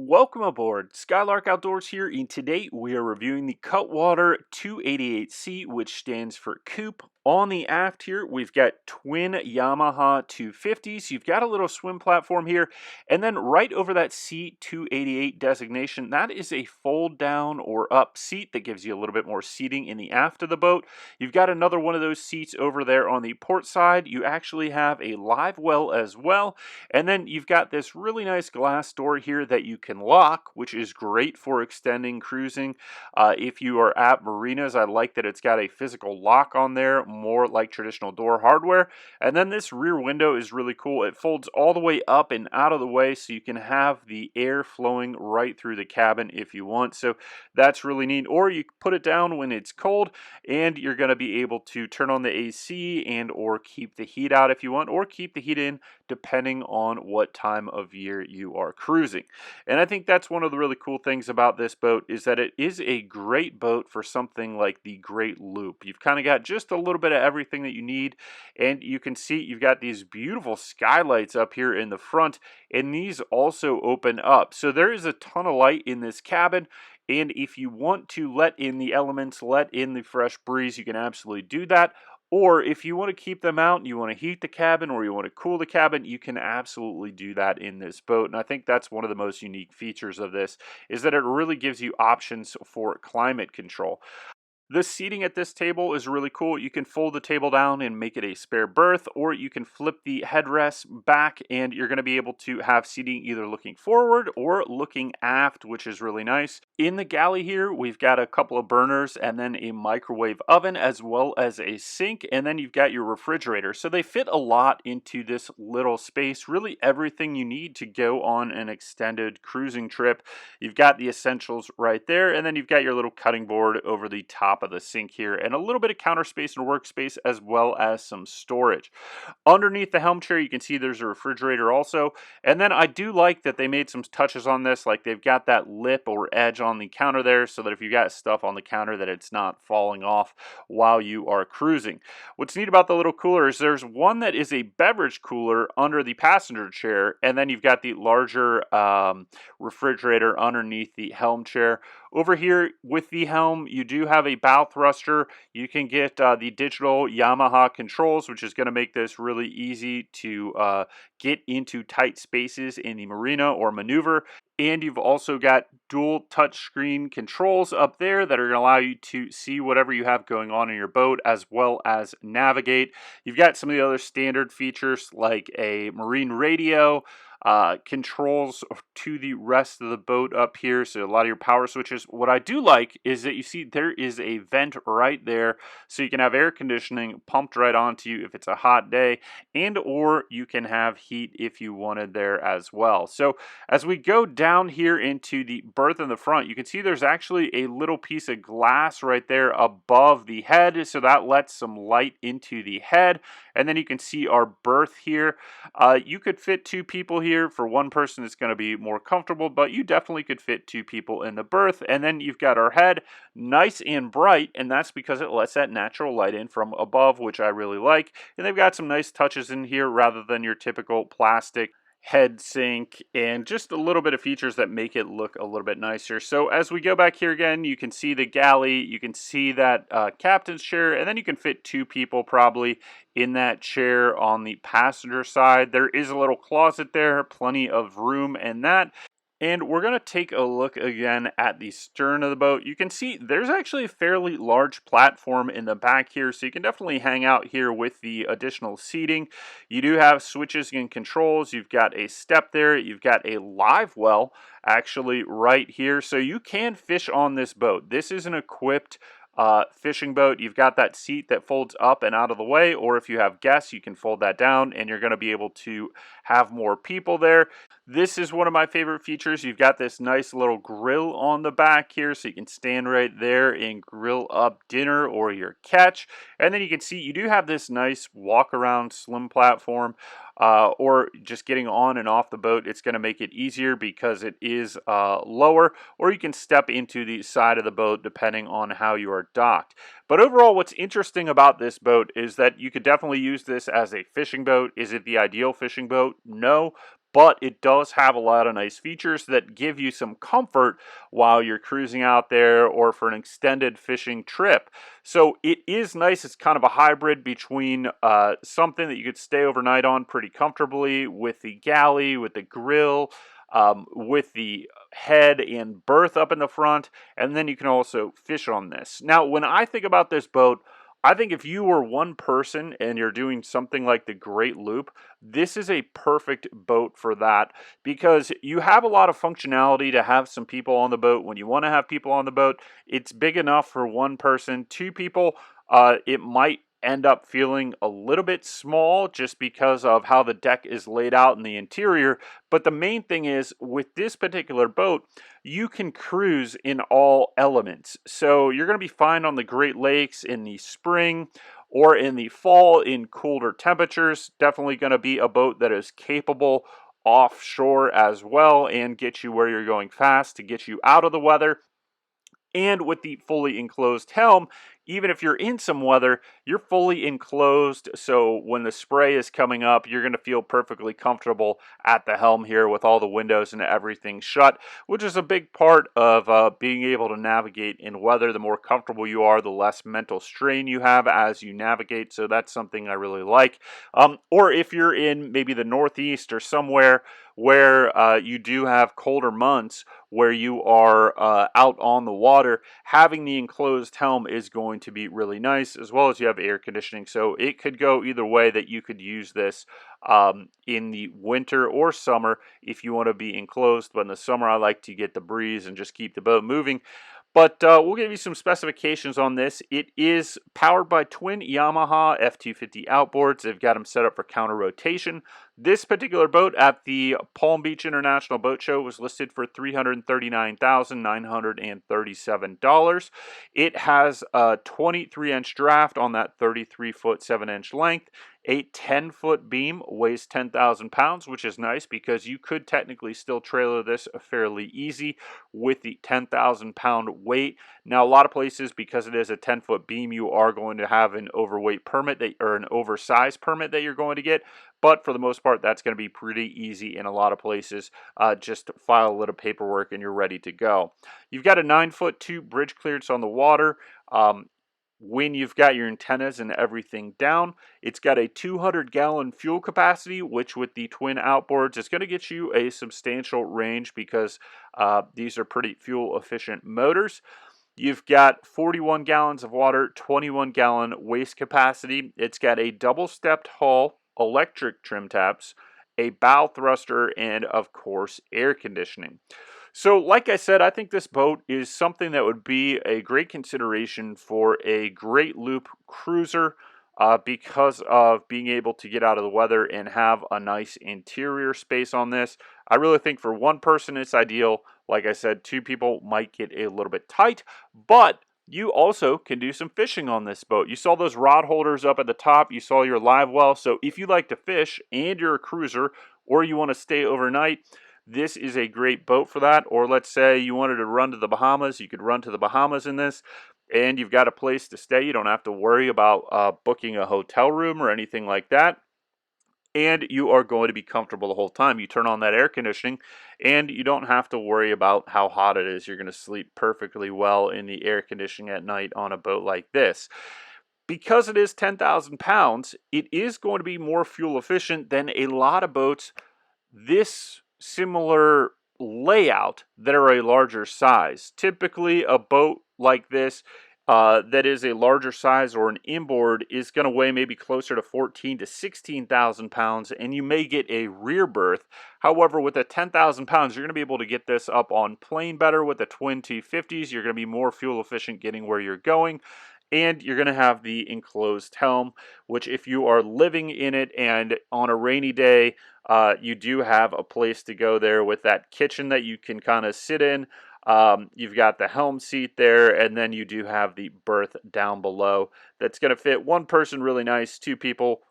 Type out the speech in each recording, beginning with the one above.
Welcome aboard. Skylark Outdoors here, and today we are reviewing the Cutwater 288C, which stands for Coupe. On the aft here, we've got twin Yamaha 250s. You've got a little swim platform here, and then right over that C288 designation, that is a fold down or up seat that gives you a little bit more seating in the aft of the boat. You've got another one of those seats over there on the port side. You actually have a live well as well, and then you've got this really nice glass door here that you can lock, which is great for extending cruising. If you are at marinas, I like that it's got a physical lock on there, more like traditional door hardware. And then this rear window is really cool. It folds all the way up and out of the way so you can have the air flowing right through the cabin if you want. So that's really neat. Or you put it down when it's cold and you're going to be able to turn on the AC and or keep the heat out if you want, or keep the heat in depending on what time of year you are cruising. And I think that's one of the really cool things about this boat is that it is a great boat for something like the Great Loop. You've kind of got just a little bit of everything that you need, and you can see you've got these beautiful skylights up here in the front, and these also open up. So there is a ton of light in this cabin. And if you want to let in the elements, let in the fresh breeze, you can absolutely do that. Or if you want to keep them out and you want to heat the cabin or you want to cool the cabin, you can absolutely do that in this boat. And I think that's one of the most unique features of this is that it really gives you options for climate control. The seating at this table is really cool. You can fold the table down and make it a spare berth, or you can flip the headrest back and you're going to be able to have seating either looking forward or looking aft, which is really nice. In the galley here, we've got a couple of burners and then a microwave oven as well as a sink, and then you've got your refrigerator. So they fit a lot into this little space, really everything you need to go on an extended cruising trip. You've got the essentials right there, and then you've got your little cutting board over the top of the sink here, and a little bit of counter space and workspace as well as some storage. Underneath the helm chair, you can see there's a refrigerator also, and then I do like that they made some touches on this, like they've got that lip or edge on the counter there so that if you got stuff on the counter that it's not falling off while you are cruising. What's neat about the little cooler is there's one that is a beverage cooler under the passenger chair, and then you've got the larger refrigerator underneath the helm chair. Over here with the helm, you do have a bow thruster. You can get the digital Yamaha controls, which is going to make this really easy to get into tight spaces in the marina or maneuver. And you've also got dual touchscreen controls up there that are going to allow you to see whatever you have going on in your boat as well as navigate. You've got some of the other standard features like a marine radio, controls to the rest of the boat up here, so a lot of your power switches. What I do like is that you see there is a vent right there, so you can have air conditioning pumped right onto you if it's a hot day, and or you can have heat if you wanted there as well. So as we go down here into the berth in the front, you can see there's actually a little piece of glass right there above the head, so that lets some light into the head. And then you can see our berth here. You could fit two people here. For one person, it's going to be more comfortable, but you definitely could fit two people in the berth. And then you've got our head, nice and bright, and that's because it lets that natural light in from above, which I really like. And they've got some nice touches in here rather than your typical plastic head sink, and just a little bit of features that make it look a little bit nicer. So as we go back here again, you can see the galley, you can see that captain's chair, and then you can fit two people probably in that chair on the passenger side. There is a little closet there, plenty of room in that. And we're going to take a look again at the stern of the boat. You can see there's actually a fairly large platform in the back here, so you can definitely hang out here with the additional seating. You do have switches and controls. You've got a step there. You've got a live well actually right here, so you can fish on this boat. This is an equipped fishing boat. You've got that seat that folds up and out of the way, or if you have guests, you can fold that down and you're going to be able to have more people there. This is one of my favorite features. You've got this nice little grill on the back here, so you can stand right there and grill up dinner or your catch. And then you can see you do have this nice walk around slim platform, or just getting on and off the boat. It's going to make it easier because it is lower, or you can step into the side of the boat depending on how you are docked. But overall, what's interesting about this boat is that you could definitely use this as a fishing boat. Is it the ideal fishing boat? No. but it does have a lot of nice features that give you some comfort while you're cruising out there or for an extended fishing trip. So it is nice. It's kind of a hybrid between something that you could stay overnight on pretty comfortably with the galley, with the grill, with the head and berth up in the front, and then you can also fish on this. Now, when I think about this boat, I think if you were one person and you're doing something like the Great Loop, this is a perfect boat for that because you have a lot of functionality to have some people on the boat. When you want to have people on the boat, it's big enough for one person. Two people, it might end up feeling a little bit small just because of how the deck is laid out in the interior. But the main thing is with this particular boat, you can cruise in all elements. So you're going to be fine on the Great Lakes in the spring or in the fall in colder temperatures. Definitely going to be a boat that is capable offshore as well and get you where you're going fast to get you out of the weather. And with the fully enclosed helm, even if you're in some weather, you're fully enclosed. So when the spray is coming up, you're going to feel perfectly comfortable at the helm here with all the windows and everything shut, which is a big part of being able to navigate in weather. The more comfortable you are, the less mental strain you have as you navigate. So that's something I really like. Or if you're in maybe the Northeast or somewhere where you do have colder months, where you are out on the water, having the enclosed helm is going to be really nice, as well as you have air conditioning. So it could go either way that you could use this in the winter or summer if you want to be enclosed. But in the summer, I like to get the breeze and just keep the boat moving. But we'll give you some specifications on this. It is powered by twin Yamaha F250 outboards. They've got them set up for counter rotation. This particular boat at the Palm Beach International Boat Show was listed for $339,937. It has a 23-inch draft on that 33-foot 7-inch length. A 10-foot beam weighs 10,000 pounds, which is nice because you could technically still trailer this fairly easy with the 10,000 pound weight. Now, a lot of places, because it is a 10-foot beam, you are going to have an overweight permit or an oversized permit that you're going to get. But for the most part, that's going to be pretty easy in a lot of places. Just file a little paperwork and you're ready to go. You've got a 9-foot 2 bridge clearance on the water. When you've got your antennas and everything down, it's got a 200-gallon fuel capacity, which with the twin outboards is going to get you a substantial range because these are pretty fuel-efficient motors. You've got 41 gallons of water, 21-gallon waste capacity. It's got a double-stepped hull, electric trim taps, a bow thruster, and of course, air conditioning. So, like I said, I think this boat is something that would be a great consideration for a Great Loop cruiser because of being able to get out of the weather and have a nice interior space on this. I really think for one person it's ideal. Like I said, two people might get a little bit tight, but you also can do some fishing on this boat. You saw those rod holders up at the top. You saw your live well. So if you like to fish and you're a cruiser or you want to stay overnight, this is a great boat for that. Or let's say you wanted to run to the Bahamas. You could run to the Bahamas in this and you've got a place to stay. You don't have to worry about booking a hotel room or anything like that. And you are going to be comfortable the whole time. You turn on that air conditioning and you don't have to worry about how hot it is. You're going to sleep perfectly well in the air conditioning at night on a boat like this. Because it is 10,000 pounds, it is going to be more fuel efficient than a lot of boats this similar layout that are a larger size. Typically, a boat like this that is a larger size or an inboard is going to weigh maybe closer to 14 to 16,000 pounds, and you may get a rear berth. However, with a 10,000 pounds, you're going to be able to get this up on plane better with the twin T50s. You're going to be more fuel efficient getting where you're going. And you're going to have the enclosed helm, which if you are living in it and on a rainy day, you do have a place to go there with that kitchen that you can kind of sit in. You've got the helm seat there, and then you do have the berth down below that's going to fit one person really nice, two people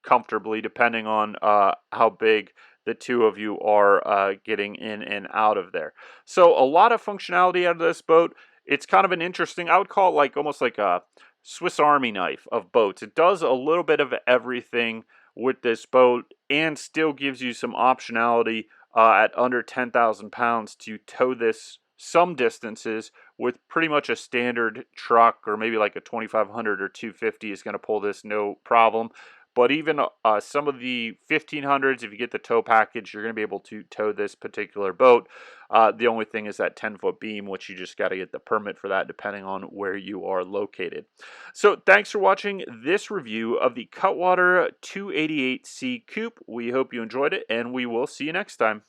comfortably, depending on how big the two of you are getting in and out of there. So a lot of functionality out of this boat. It's kind of an interesting, I would call it like almost like a Swiss Army knife of boats. It does a little bit of everything with this boat, and still gives you some optionality at under 10,000 pounds to tow this some distances with pretty much a standard truck, or maybe like a 2500 or 250 is going to pull this no problem. But even some of the 1500s, if you get the tow package, you're going to be able to tow this particular boat. The only thing is that 10-foot beam, which you just got to get the permit for that depending on where you are located. So thanks for watching this review of the Cutwater 288C Coupe. We hope you enjoyed it, and we will see you next time.